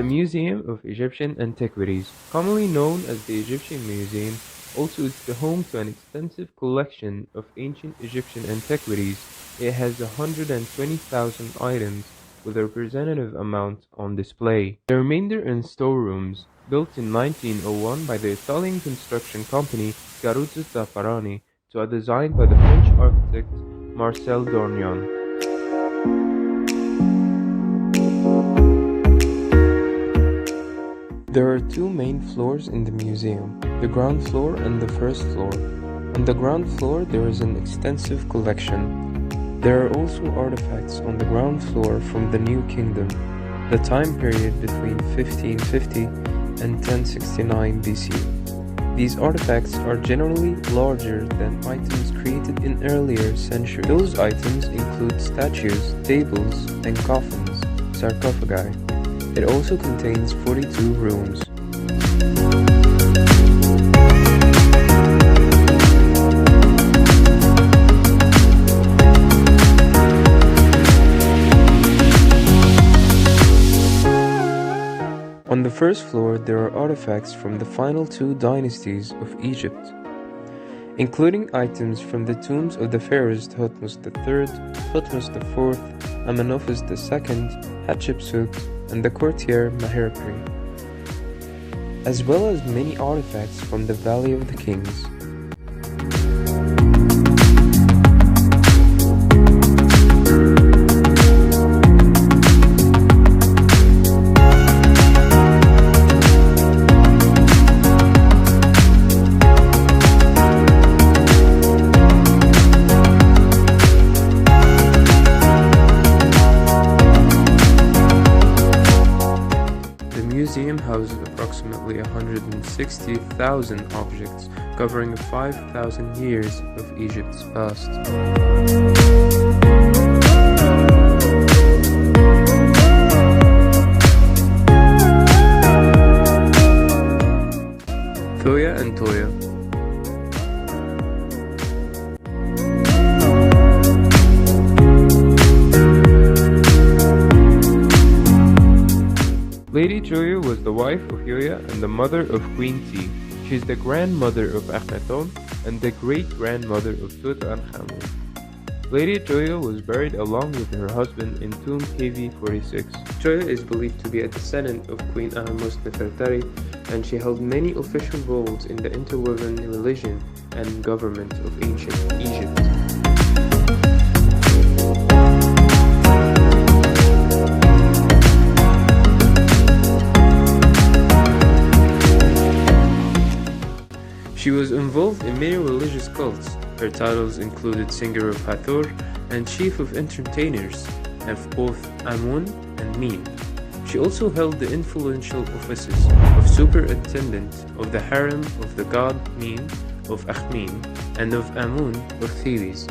The Museum of Egyptian Antiquities, commonly known as the Egyptian Museum, also is the home to an extensive collection of ancient Egyptian antiquities. It has 120,000 items with a representative amount on display. The remainder in storerooms, built in 1901 by the Italian construction company Garozzo-Zaffarani to a design by the French architect Marcel Dourgnon. There are two main floors in the museum, the ground floor and the first floor. On the ground floor there is an extensive collection. There are also artifacts on the ground floor from the New Kingdom, the time period between 1550 and 1069 BC. These artifacts are generally larger than items created in earlier centuries. Those items include statues, tables, and coffins, sarcophagi. It also contains 42 rooms. On the first floor, there are artifacts from the final two dynasties of Egypt, including items from the tombs of the pharaohs Thutmose III, Thutmose IV, Amenophis II, Hatshepsut, and the courtier Maherpri, as well as many artifacts from the Valley of the Kings. The museum houses approximately 160,000 objects covering 5,000 years of Egypt's past. Thoya and Toya. Lady Joya was the wife of Yoya and the mother of Queen T. She is the grandmother of Akhenaton and the great-grandmother of Tutankhamun. Lady Joya was buried along with her husband in tomb KV46. Joya is believed to be a descendant of Queen Ahmose Nefertari, and she held many official roles in the interwoven religion and government of ancient Egypt. She was involved in many religious cults. Her titles included Singer of Hathor and Chief of Entertainers of both Amun and Min. She also held the influential offices of Superintendent of the Harem of the god Min of Akhmin and of Amun of Thebes.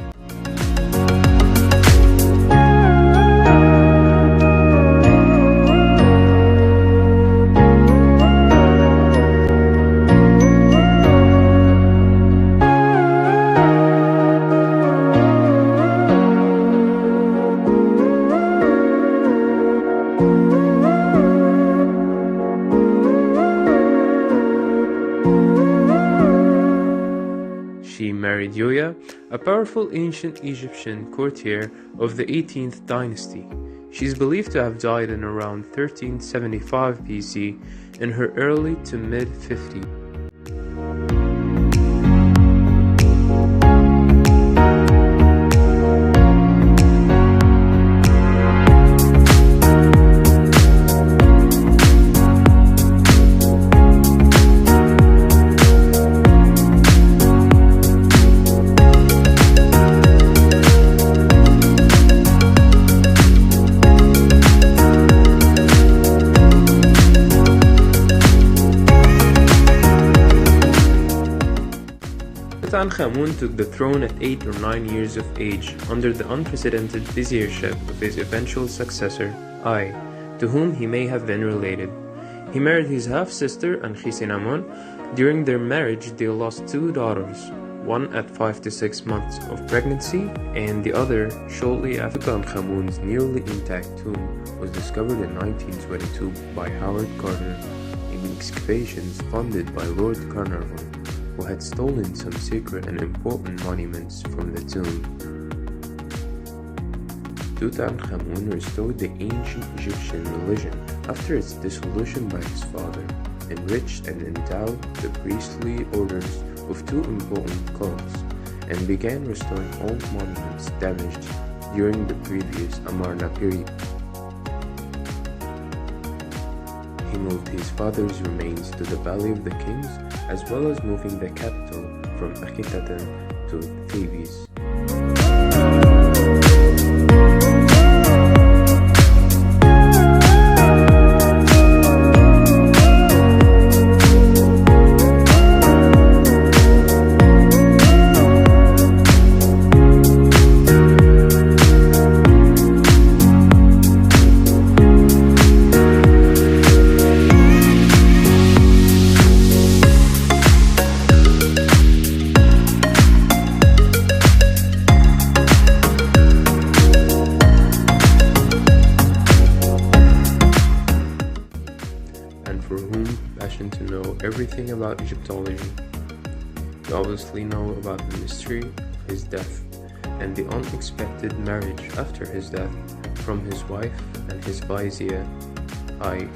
She married Yoya, a powerful ancient Egyptian courtier of the 18th dynasty. She is believed to have died in around 1375 BC in her early to mid-50s. Tutankhamun took the throne at 8 or 9 years of age under the unprecedented viziership of his eventual successor, to whom he may have been related. He married his half-sister Ankhisinamun, During their marriage, they lost two daughters, one at 5 to 6 months of pregnancy, and the other shortly after. Tutankhamun's nearly intact tomb was discovered in 1922 by Howard Gardner in excavations funded by Lord Carnarvon, who had stolen some secret and important monuments from the tomb. Tutankhamun restored the ancient Egyptian religion after its dissolution by his father, enriched and endowed the priestly orders of two important cults, and began restoring old monuments damaged during the previous Amarna period. He moved his father's remains to the Valley of the Kings, as well as moving the capital from Akhetaten to Thebes. For whom passion to know everything about Egyptology. You obviously know about the mystery of his death and the unexpected marriage after his death from his wife and his vizier, I.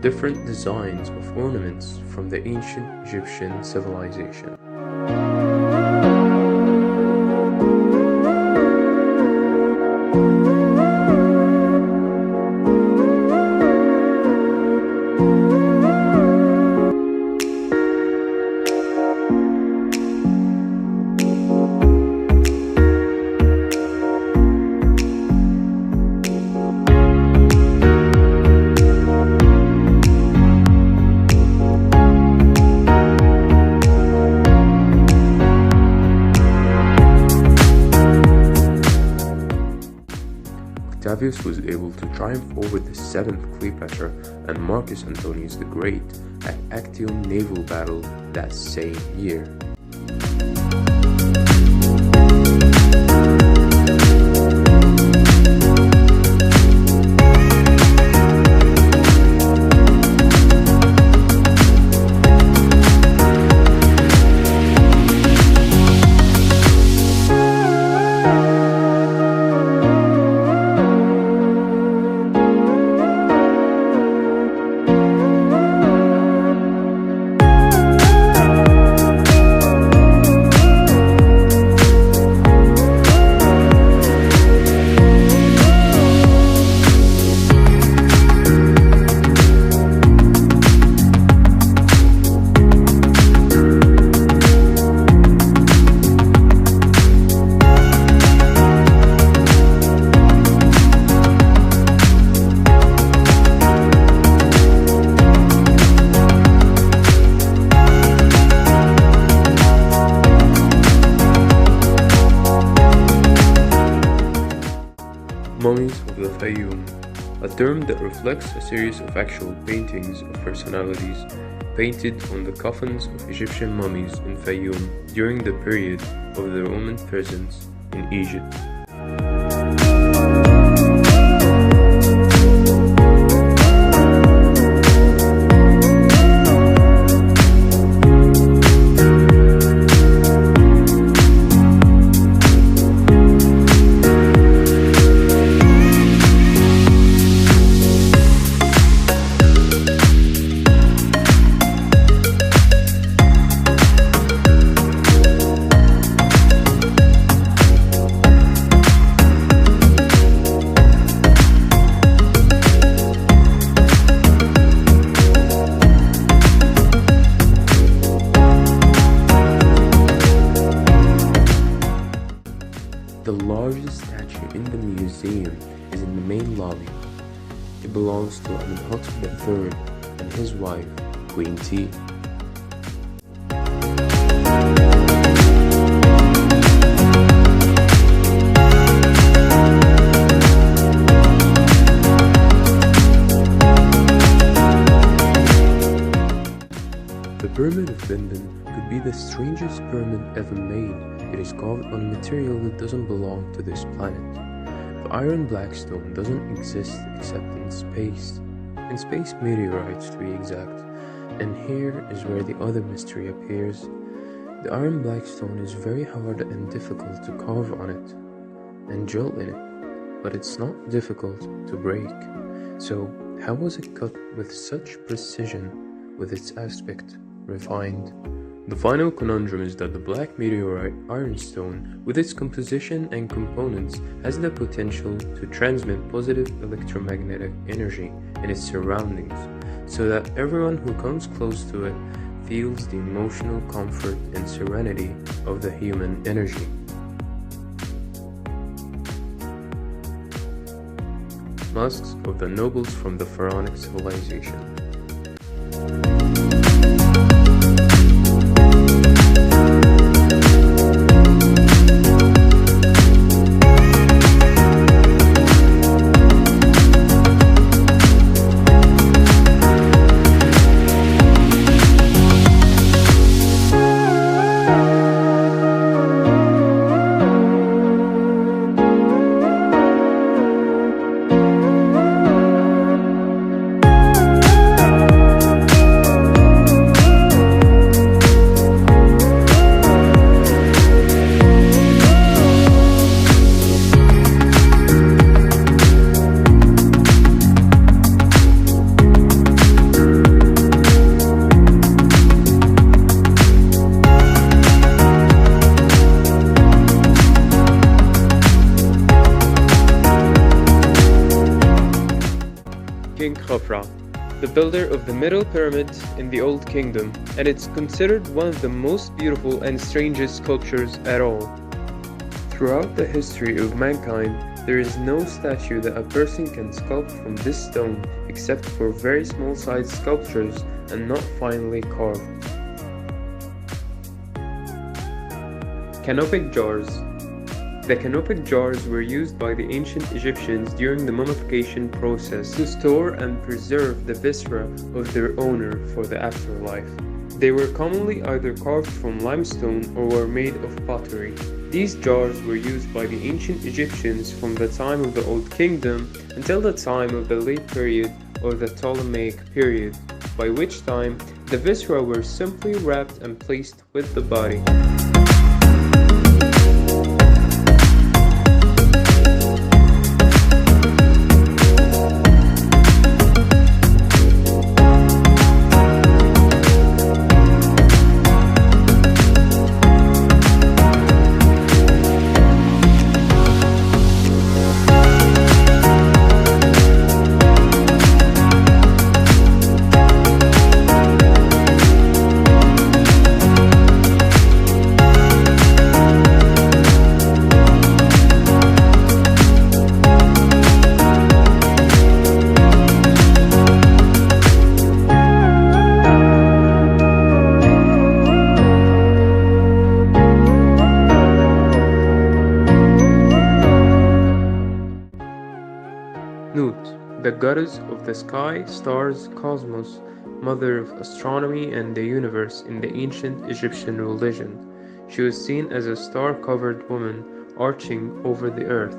Different designs of ornaments from the ancient Egyptian civilization. Octavius was able to triumph over the 7th Cleopatra and Marcus Antonius the Great at Actium naval battle that same year. Mummies of the Fayoum, a term that reflects a series of actual paintings of personalities painted on the coffins of Egyptian mummies in Fayoum during the period of the Roman presence in Egypt. the largest statue in the museum is in the main lobby. It belongs to Amenhotep III and his wife, Queen T. The Pyramid of Bindon could be the strangest pyramid ever made. It is carved on a material that doesn't belong to this planet. The iron blackstone doesn't exist except in space meteorites to be exact, and here is where the other mystery appears. The iron blackstone is very hard and difficult to carve on it, and drill in it, but it's not difficult to break. So how was it cut with such precision, with its aspect refined? The final conundrum is that the black meteorite ironstone, with its composition and components, has the potential to transmit positive electromagnetic energy in its surroundings, so that everyone who comes close to it feels the emotional comfort and serenity of the human energy. Masks of the nobles from the pharaonic civilization. King Khafra, the builder of the Middle Pyramid in the Old Kingdom, and it's considered one of the most beautiful and strangest sculptures at all. Throughout the history of mankind, there is no statue that a person can sculpt from this stone except for very small-sized sculptures and not finely carved. Canopic jars. The canopic jars were used by the ancient Egyptians during the mummification process to store and preserve the viscera of their owner for the afterlife. They were commonly either carved from limestone or were made of pottery. These jars were used by the ancient Egyptians from the time of the Old Kingdom until the time of the late period or the Ptolemaic period, by which time the viscera were simply wrapped and placed with the body. The goddess of the sky, stars, cosmos, mother of astronomy and the universe in the ancient Egyptian religion. She was seen as a star-covered woman arching over the earth.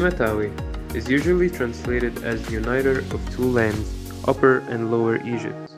Tematawi is usually translated as uniter of two lands, Upper and Lower Egypt.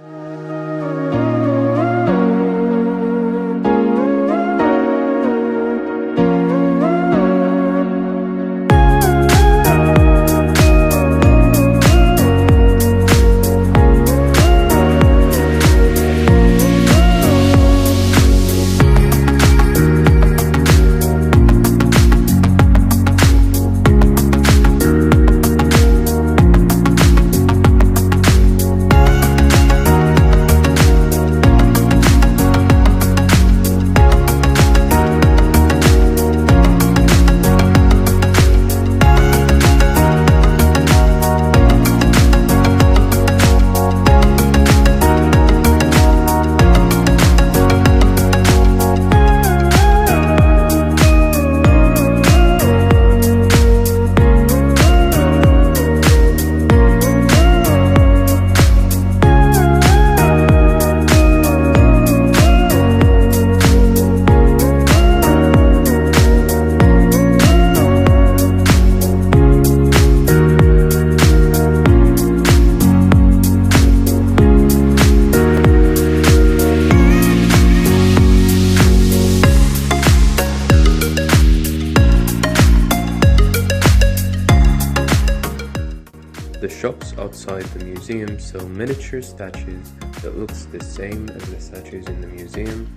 The shops outside the museum sell miniature statues that looks the same as the statues in the museum,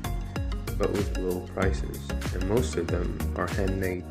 but with low prices, and most of them are handmade.